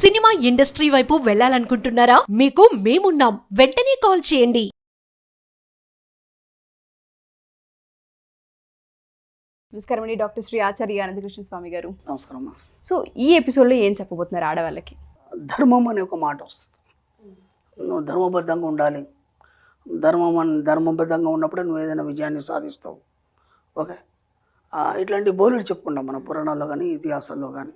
Cinema industry వైపు వెళ్ళాలనుకుంటున్నారా? మీకు మేమున్నాం. వెంటనే కాల్ చేయండి. నమస్కారం అండి, డాక్టర్ శ్రీ ఆచార్య అనంతకృష్ణ స్వామి గారు. నమస్కారం. సో ఈ ఎపిసోడ్లో ఏం చెప్పబోతున్నారు ఆడవాళ్ళకి? ధర్మం అనే ఒక మాట వస్తుంది. నువ్వు ధర్మబద్ధంగా ఉండాలి. ధర్మబద్ధంగా ఉన్నప్పుడే నువ్వు ఏదైనా విజయాన్ని సాధిస్తావు. ఓకే, ఇట్లాంటి బోలెడు చెప్పుకుంటాం మన పురాణాల్లో కానీ ఇతిహాసాల్లో కానీ.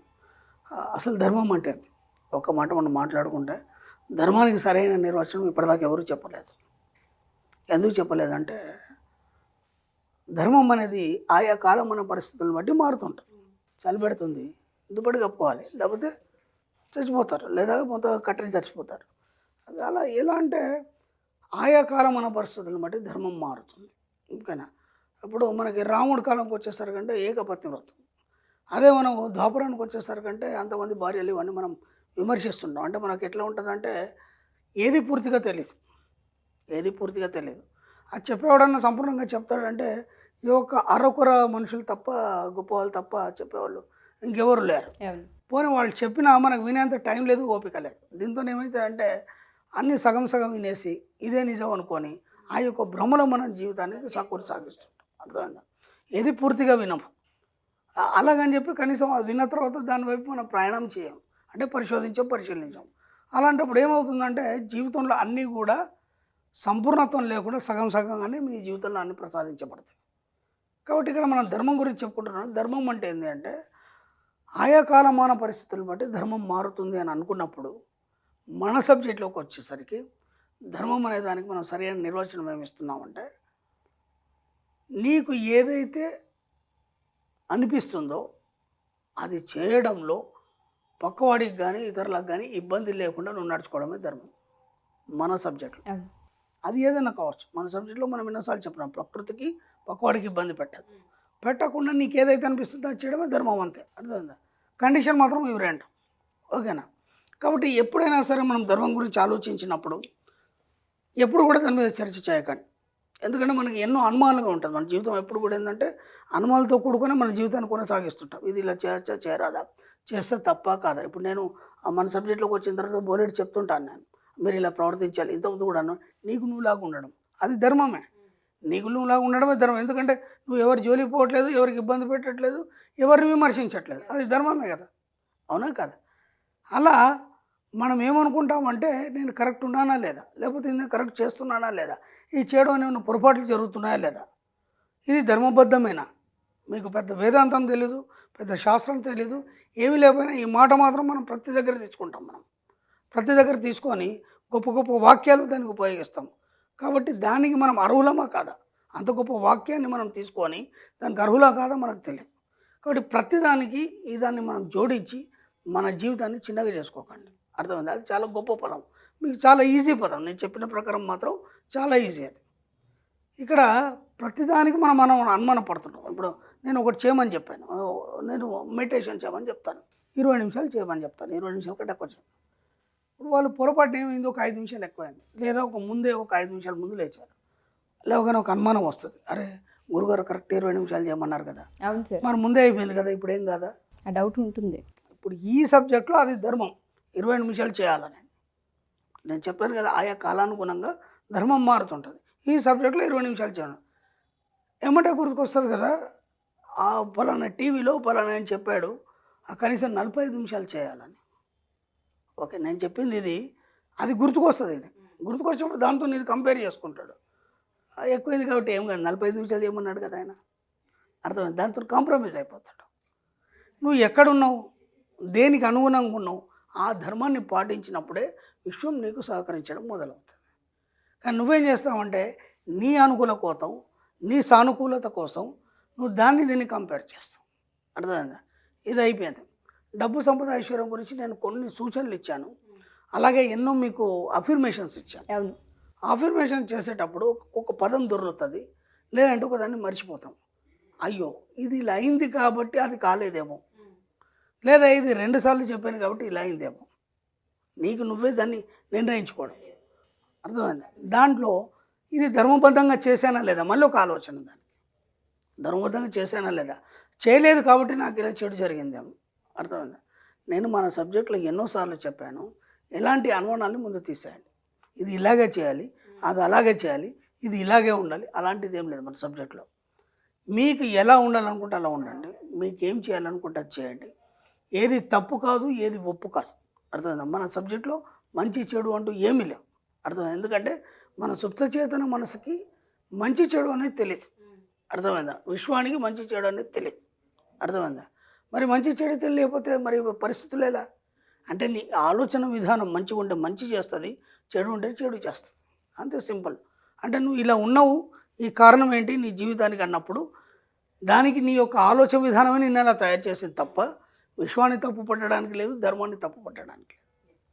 అసలు ధర్మం అంటే ఏంటి? ఒక మాట మనం మాట్లాడుకుంటే ధర్మానికి సరైన నిర్వచనం ఇప్పటిదాకా ఎవరు చెప్పలేదు. ఎందుకు చెప్పలేదంటే ధర్మం అనేది ఆయా కాలం మన పరిస్థితులను బట్టి మారుతుంటుంది. చలి పెడుతుంది, దుప్పటి కప్పుకోవాలి, లేకపోతే చచ్చిపోతారు, లేదా మొత్తం కట్టడి చచ్చిపోతారు. అది అలా ఎలా అంటే ఆయా కాలం మన పరిస్థితులను బట్టి ధర్మం మారుతుంది. ఓకేనా? ఇప్పుడు మనకి రాముడి కాలంకి వచ్చేసరికంటే ఏకపత్ని వ్రతం. అదే మనం ద్వాపరానికి వచ్చేసరికంటే అంతమంది భార్యలు ఇవన్నీ మనం విమర్శిస్తుంటాం. అంటే మనకు ఎట్లా ఉంటుందంటే ఏది పూర్తిగా తెలియదు. అది చెప్పేవాడన్నా సంపూర్ణంగా చెప్తాడంటే ఈ యొక్క అరకొర మనుషులు తప్ప, గొప్ప వాళ్ళు తప్ప చెప్పేవాళ్ళు ఇంకెవరు లేరు. పోనీ వాళ్ళు చెప్పినా మనకు వినేంత టైం లేదు, ఓపిక లేదు. దీంతో ఏమవుతుందంటే అన్నీ సగం సగం వినేసి ఇదే నిజం అనుకొని ఆ యొక్క భ్రమలో మన జీవితానికి సాగిస్తుంటాం. అర్థమైందా? ఏది పూర్తిగా వినము. అలాగని చెప్పి కనీసం అది విన్న తర్వాత దాని వైపు మనం ప్రయాణం చేయం, అంటే పరిశీలించాం. అలాంటప్పుడు ఏమవుతుందంటే జీవితంలో అన్నీ కూడా సంపూర్ణత్వం లేకుండా సగం సగంగానే మీ జీవితంలో అన్ని ప్రసాదించబడతాయి. కాబట్టి ఇక్కడ మనం ధర్మం గురించి చెప్పుకుంటున్నాం. ధర్మం అంటే ఏంటి అంటే ఆయా కాలమాన పరిస్థితులను బట్టి ధర్మం మారుతుంది అని అనుకున్నప్పుడు మన సబ్జెక్ట్లోకి వచ్చేసరికి ధర్మం అనే దానికి మనం సరైన నిర్వచనం ఏమి ఇస్తున్నామంటే నీకు ఏదైతే అనిపిస్తుందో అది చేయడంలో పక్కవాడికి కానీ ఇతరులకు కానీ ఇబ్బంది లేకుండా నువ్వు నడుచుకోవడమే ధర్మం మన సబ్జెక్ట్లో. అది ఏదైనా కావచ్చు. మన సబ్జెక్ట్లో మనం ఎన్నోసార్లు చెప్పినాం, ప్రకృతికి పక్కవాడికి ఇబ్బంది పెట్టకుండా నీకు ఏదైతే అనిపిస్తుందో అది చేయడమే ధర్మం, అంతే. అర్థమైందా? కండిషన్ మాత్రం ఇవి రెండు. ఓకేనా? కాబట్టి ఎప్పుడైనా సరే మనం ధర్మం గురించి ఆలోచించినప్పుడు ఎప్పుడు కూడా దాని మీద చర్చ చేయకండి. ఎందుకంటే మనకి ఎన్నో అనుమానాలుగా ఉంటుంది. మన జీవితం ఎప్పుడు కూడా ఏంటంటే అనుమానాలతో కూడుకొని మన జీవితాన్ని కొనసాగిస్తుంటాం. ఇది ఇలా చేయొచ్చా, చేయరాదా, చేస్తే తప్ప కాదా. ఇప్పుడు నేను మన సబ్జెక్ట్లోకి వచ్చిన తర్వాత బోలెడు చెప్తుంటాను. నేను మీరు ఇలా ప్రవర్తించాలి. ఇంతకుముందు కూడాను నీకు నువ్వులాగా ఉండడం అది ధర్మమే. నీకు నువ్వులాగా ఉండడమే ధర్మం. ఎందుకంటే నువ్వు ఎవరి జోలికి పోవట్లేదు, ఎవరికి ఇబ్బంది పెట్టట్లేదు, ఎవరిని విమర్శించట్లేదు. అది ధర్మమే కదా, అవునా కదా? అలా మనం ఏమనుకుంటామంటే నేను కరెక్ట్ ఉన్నానా లేదా, లేకపోతే నేను కరెక్ట్ చేస్తున్నానా లేదా, ఈ చేయడం అనేవి పొరపాట్లు జరుగుతున్నాయా లేదా, ఇది ధర్మబద్ధమేనా? మీకు పెద్ద వేదాంతం తెలీదు, పెద్ద శాస్త్రం తెలీదు, ఏమీ లేకపోయినా ఈ మాట మాత్రం మనం ప్రతి దగ్గర తెచ్చుకుంటాం. మనం ప్రతి దగ్గర తీసుకొని గొప్ప గొప్ప వాక్యాలు దానికి ఉపయోగిస్తాం. కాబట్టి దానికి మనం అర్హులమా కాదా, అంత గొప్ప వాక్యాన్ని మనం తీసుకొని దానికి అర్హులా కాదా మనకు తెలియదు. కాబట్టి ప్రతిదానికి ఈ దాన్ని మనం జోడించి మన జీవితాన్ని చిన్నగా చేసుకోకండి. అర్థమైంది? అది చాలా గొప్ప పదం, మీకు చాలా ఈజీ పదం. నేను చెప్పిన ప్రకారం మాత్రం చాలా ఈజీ. అది ఇక్కడ ప్రతిదానికి మనం అనుమానం పడుతున్నాం. ఇప్పుడు నేను ఒకటి చేయమని చెప్పాను, నేను మెడిటేషన్ చేయమని చెప్తాను, 20 నిమిషాలు చేయమని చెప్తాను, 20 నిమిషాల కంటే ఎక్కువ చేయను. ఇప్పుడు వాళ్ళు పొరపాటు ఏమైంది, ఒక 5 నిమిషాలు ఎక్కువైంది, లేదా ఒక 5 నిమిషాల ముందు లేచారు. లేవగానే ఒక అనుమానం వస్తుంది, అరే గురుగారు కరెక్ట్ 20 నిమిషాలు చేయమన్నారు కదా, మరి ముందే అయిపోయింది కదా, ఇప్పుడు ఏం కాదా, ఆ డౌట్ ఉంటుంది. ఇప్పుడు ఈ సబ్జెక్ట్లో అది ధర్మం 20 నిమిషాలు చేయాలని నేను చెప్పాను కదా. ఆయా కాలానుగుణంగా ధర్మం మారుతుంటుంది. ఈ సబ్జెక్ట్లో 20 నిమిషాలు చేయడం ఏమంటే గుర్తుకొస్తుంది కదా, ఆ పలానా టీవీలో పలానా అని చెప్పాడు, ఆ కనీసం 45 నిమిషాలు చేయాలని. ఓకే, నేను చెప్పింది ఇది, అది గుర్తుకొస్తుంది. ఇది గుర్తుకొచ్చినప్పుడు దాంతో ఇది కంపేర్ చేసుకుంటాడు. ఎక్కువైంది కాబట్టి ఏం కాదు, 45 నిమిషాలు చేయమన్నాడు కదా ఆయన, అర్థమైంది? దాంతో కాంప్రమైజ్ అయిపోతాడు. నువ్వు ఎక్కడున్నావు, దేనికి అనుగుణంగా ఉన్నావు, ఆ ధర్మాన్ని పాటించినప్పుడే విశ్వం నీకు సహకరించడం మొదలవుతుంది. కానీ నువ్వేం చేస్తావంటే నీ అనుకూల కోసం, నీ సానుకూలత కోసం నువ్వు దీన్ని కంపేర్ చేస్తావు. అర్థమైందా? ఇది అయిపోయింది. డబ్బు సంపద ఐశ్వర్యం గురించి నేను కొన్ని సూచనలు ఇచ్చాను, అలాగే ఎన్నో మీకు అఫర్మేషన్స్ ఇచ్చాను. అఫర్మేషన్ చేసేటప్పుడు ఒక పదం దొరుకుతుంది, లేదంటే ఒక దాన్ని మర్చిపోతాం. అయ్యో ఇది ఇలా అయింది కాబట్టి అది కాలేదేమో, లేదా ఇది 2 సార్లు చెప్పాను కాబట్టి ఇలా అయిందేమో, నీకు నువ్వే దాన్ని నిర్ణయించుకోవడం. అర్థమైంది? దాంట్లో ఇది ధర్మబద్ధంగా చేశానా లేదా, మళ్ళీ ఒక ఆలోచన, దానికి ధర్మబద్ధంగా చేశానా లేదా, చేయలేదు కాబట్టి నాకు ఇలా చెడు జరిగిందేమో. అర్థమైంది? నేను మన సబ్జెక్టులో ఎన్నోసార్లు చెప్పాను, ఎలాంటి అనుమానాన్ని ముందు తీసేయండి. ఇది ఇలాగే చేయాలి, అది అలాగే చేయాలి, ఇది ఇలాగే ఉండాలి, అలాంటిది ఏం లేదు మన సబ్జెక్టులో. మీకు ఎలా ఉండాలనుకుంటే అలా ఉండండి, మీకు ఏం చేయాలనుకుంటే అది చేయండి. ఏది తప్పు కాదు, ఏది ఒప్పు కాదు. అర్థమైందా? మన సబ్జెక్టులో మంచి చెడు అంటూ ఏమీ లేవు. అర్థమైందా? ఎందుకంటే మన సుప్త చేతన మనసుకి మంచి చెడు అనేది తెలియదు. అర్థమైందా? విశ్వానికి మంచి చెడు అనేది తెలియదు. అర్థమైందా? మరి మంచి చెడు తెలియకపోతే మరి పరిస్థితులు ఎలా? అంటే నీ ఆలోచన విధానం మంచిగా ఉంటే మంచి చేస్తుంది, చెడు ఉంటే చెడు చేస్తుంది. అంతే సింపుల్. అంటే నువ్వు ఇలా ఉన్నావు, ఈ కారణం ఏంటి నీ జీవితానికి అన్నప్పుడు దానికి నీ యొక్క ఆలోచన విధానమే నిన్ను అలా తయారు చేసింది తప్ప విశ్వాన్ని తప్పు పట్టడానికి లేదు, ధర్మాన్ని తప్పు పట్టడానికి లేదు.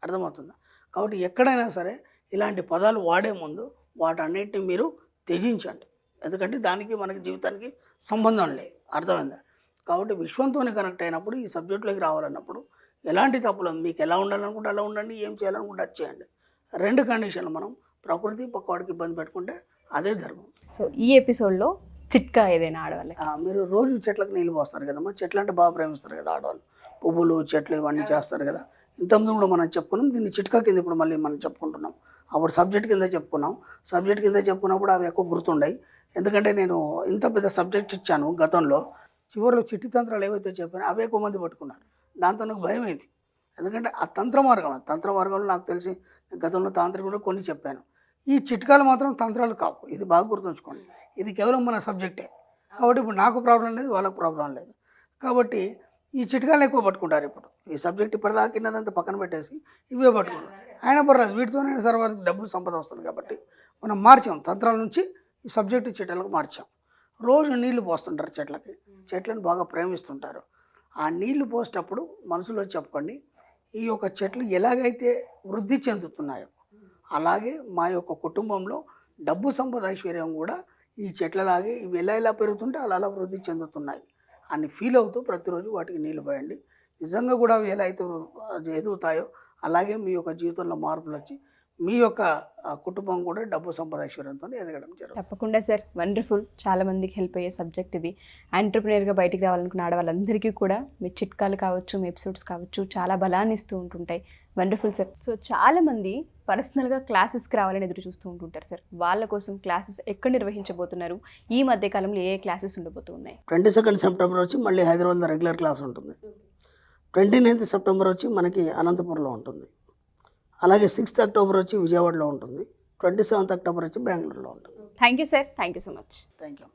అర్థమవుతుందా? కాబట్టి ఎక్కడైనా సరే ఇలాంటి పదాలు వాడే ముందు వాటన్నిటిని మీరు త్యజించండి. ఎందుకంటే దానికి మనకి జీవితానికి సంబంధం లేదు. అర్థమైందా? కాబట్టి విశ్వంతోనే కనెక్ట్ అయినప్పుడు ఈ సబ్జెక్టులోకి రావాలన్నప్పుడు ఎలాంటి తప్పులు మీకు ఎలా ఉండాలనుకుంటే అలా ఉండండి, ఏం చేయాలనుకుంటే అది చేయండి. 2 కండిషన్లు మనం ప్రకృతి పక్కవాడికి ఇబ్బంది పెట్టుకుంటే అదే ధర్మం. సో ఈ ఎపిసోడ్లో చిట్కా ఏదైనా ఆడవాళ్ళకి? మీరు రోజు చెట్లకు నీళ్ళు పోస్తారు కదమ్మా, చెట్లు అంటే బాగా ప్రేమిస్తారు కదా ఆడవాళ్ళు, పువ్వులు చెట్లు ఇవన్నీ చేస్తారు కదా. ఇంతకుముందు కూడా మనం చెప్పుకున్నాం, దీన్ని చిట్కా కింద ఇప్పుడు మళ్ళీ మనం చెప్పుకుంటున్నాం. అప్పుడు సబ్జెక్ట్ కింద చెప్పుకున్నాం. సబ్జెక్ట్ కింద చెప్పుకున్నప్పుడు అవి ఎక్కువ గుర్తుండయి. ఎందుకంటే నేను ఇంత పెద్ద సబ్జెక్ట్ ఇచ్చాను గతంలో, చివరిలో చిట్టి తంత్రాలు ఏవైతే చెప్పానో అవే ఎక్కువ మంది పట్టుకున్నారు. దాంతో నాకు భయం అయింది. ఎందుకంటే ఆ తంత్ర మార్గంలో నాకు తెలిసి గతంలో తాంత్రికుడు కొన్ని చెప్పాను. ఈ చిట్కాలు మాత్రం తంత్రాలు కావు, ఇది బాగా గుర్తుంచుకోండి. ఇది కేవలం మన సబ్జెక్టే. కాబట్టి ఇప్పుడు నాకు ప్రాబ్లం లేదు, వాళ్ళకు ప్రాబ్లం లేదు. కాబట్టి ఈ చిట్కాలు ఎక్కువ పట్టుకుంటారు. ఇప్పుడు ఈ సబ్జెక్ట్ ఇప్పటిదాకా కిందంతా పక్కన పెట్టేసి ఇవే పట్టుకుంటారు. అయినా పర్వాలేదు, వీటితోనే సర్వానికి డబ్బు సంపద వస్తుంది. కాబట్టి మనం మార్చాం, తంత్రాల నుంచి ఈ సబ్జెక్టు చిట్టాలకు మార్చాం. రోజు నీళ్లు పోస్తుంటారు చెట్లకి, చెట్లను బాగా ప్రేమిస్తుంటారు. ఆ నీళ్లు పోసేటప్పుడు మనసులో చెప్పుకోండి, ఈ యొక్క చెట్లు ఎలాగైతే వృద్ధి చెందుతున్నాయో అలాగే మా యొక్క కుటుంబంలో డబ్బు సంపద ఐశ్వర్యం కూడా ఈ చెట్లలాగే ఇవి ఎలా పెరుగుతుంటే అలా వృద్ధి చెందుతున్నాయి అని ఫీల్ అవుతూ ప్రతిరోజు వాటికి నీళ్లు పోయండి. నిజంగా కూడా అవి ఎలా అయితే ఎదుగుతాయో అలాగే మీ యొక్క జీవితంలో మార్పులు వచ్చి మీ యొక్క కుటుంబం కూడా డబ్బు సంపద ఐశ్వర్యంతో ఎదగడం జరుగుతుంది. తప్పకుండా సార్, వండర్ఫుల్. చాలా మందికి హెల్ప్ అయ్యే సబ్జెక్ట్ ఇది. ఎంటర్‌ప్రెన్యూర్‌గా బయటికి రావాలనుకున్న ఆడవాళ్ళందరికీ కూడా మీ చిట్కాలు కావచ్చు, మీ ఎపిసోడ్స్ కావచ్చు, చాలా బలాన్ని ఇస్తూ ఉంటుంటాయి. Wonderful sir. సో చాలామంది పర్సనల్గా క్లాసెస్కి రావాలని ఎదురు చూస్తూ ఉంటుంటారు సార్. వాళ్ళ కోసం క్లాసెస్ ఎక్కడ నిర్వహించబోతున్నారు? ఈ మధ్య కాలంలో ఏ క్లాసెస్ ఉండబోతున్నాయి? 22 సెప్టెంబర్ వచ్చి మళ్ళీ హైదరాబాద్లో రెగ్యులర్ క్లాస్ ఉంటుంది. 29 సెప్టెంబర్ వచ్చి మనకి అనంతపురంలో ఉంటుంది. అలాగే 6th అక్టోబర్ వచ్చి విజయవాడలో ఉంటుంది. 27th అక్టోబర్ వచ్చి బెంగళూరులో ఉంటుంది. Thank you sir, thank you so much. Thank you.